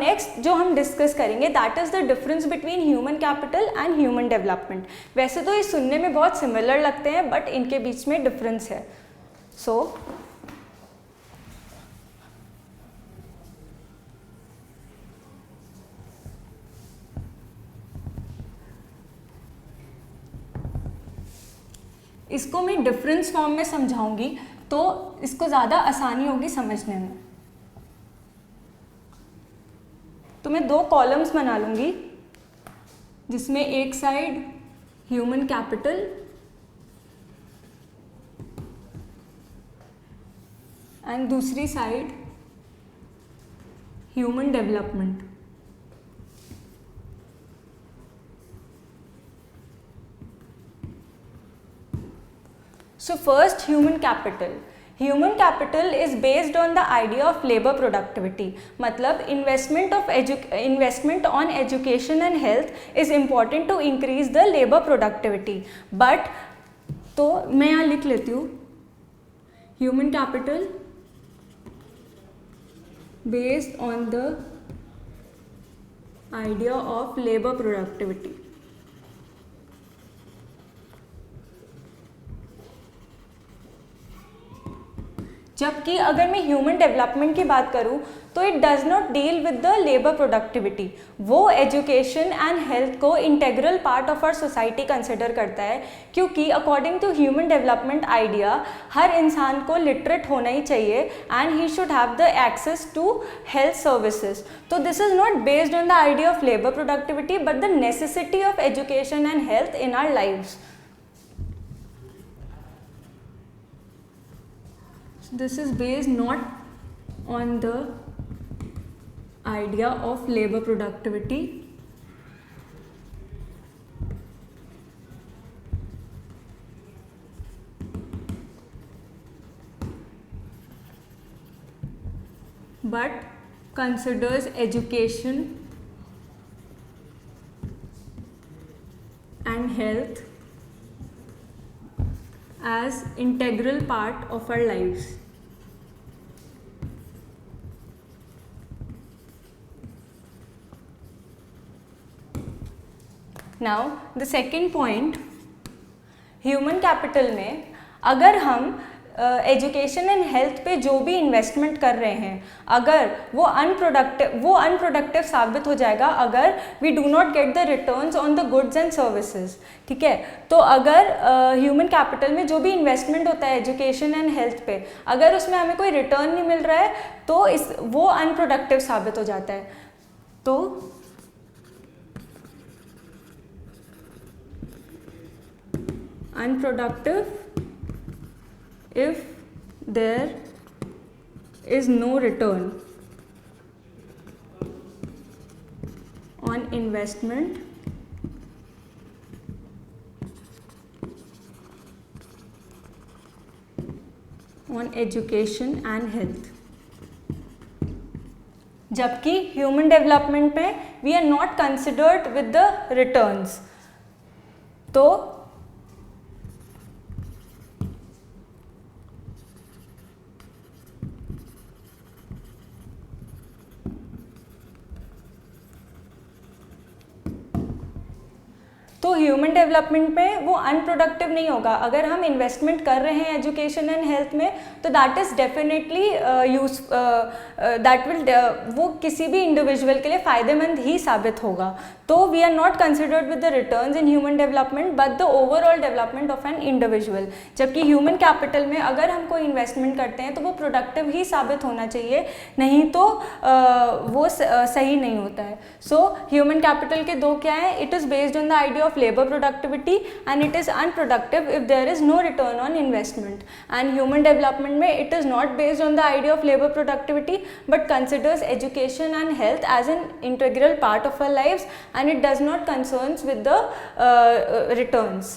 Next जो हम discuss करेंगे that is the difference between human capital and human development. वैसे तो ये सुनने में बहुत सिमिलर लगते हैं बट इनके बीच में डिफरेंस है। सो इसको मैं डिफरेंस फॉर्म में समझाऊंगी तो इसको ज़्यादा आसानी होगी समझने में। तो मैं 2 कॉलम्स बना लूँगी जिसमें एक साइड ह्यूमन कैपिटल एंड दूसरी side human development. So first, human capital. Human capital is based on the idea of labor productivity. मतलब investment on education and health is important to increase the labor productivity. But तो मैं यहाँ लिख लेती हूँ human capital based on the idea of labor productivity. जबकि अगर मैं ह्यूमन डेवलपमेंट की बात करूं तो it does not deal with the labour productivity. वो एजुकेशन एंड हेल्थ को integral part of our society consider करता है, क्योंकि according to human development idea हर इंसान को लिटरेट होना ही चाहिए and he should have the access to health services. तो this is not based on the idea of labour productivity but the necessity of education and health in our lives. This is based not on the idea of labor productivity but considers education and health as integral part of our lives. Now the second point, human capital में अगर हम education and health पे जो भी investment कर रहे हैं अगर वो अनप्रोडक्टिव साबित हो जाएगा अगर we do not get the returns on the goods and services. ठीक है, तो अगर ह्यूमन कैपिटल में जो भी इन्वेस्टमेंट होता है एजुकेशन एंड हेल्थ पे अगर उसमें हमें कोई रिटर्न नहीं मिल रहा है तो वो अनप्रोडक्टिव साबित हो जाता है। तो unproductive if there is no return on investment on education and health। जबकि ह्यूमन डेवलपमेंट में we are not considered with the returns. तो ह्यूमन डेवलपमेंट में वो अनप्रोडक्टिव नहीं होगा। अगर हम इन्वेस्टमेंट कर रहे हैं एजुकेशन एंड हेल्थ में तो दैट इज़ डेफिनेटली वो किसी भी इंडिविजुअल के लिए फ़ायदेमंद ही साबित होगा। तो we are not considered with the returns in human development but the overall development of an individual. जबकि ह्यूमन कैपिटल में अगर हम कोई इन्वेस्टमेंट करते हैं तो वो प्रोडक्टिव ही साबित होना चाहिए, नहीं तो वो सही नहीं होता है। सो ह्यूमन कैपिटल के 2 क्या है, it is based on the idea of labor productivity and it is unproductive if there is no return on investment, and human development mein it is not based on the idea of labor productivity but considers education and health as an integral part of our lives and it does not concerns with the returns.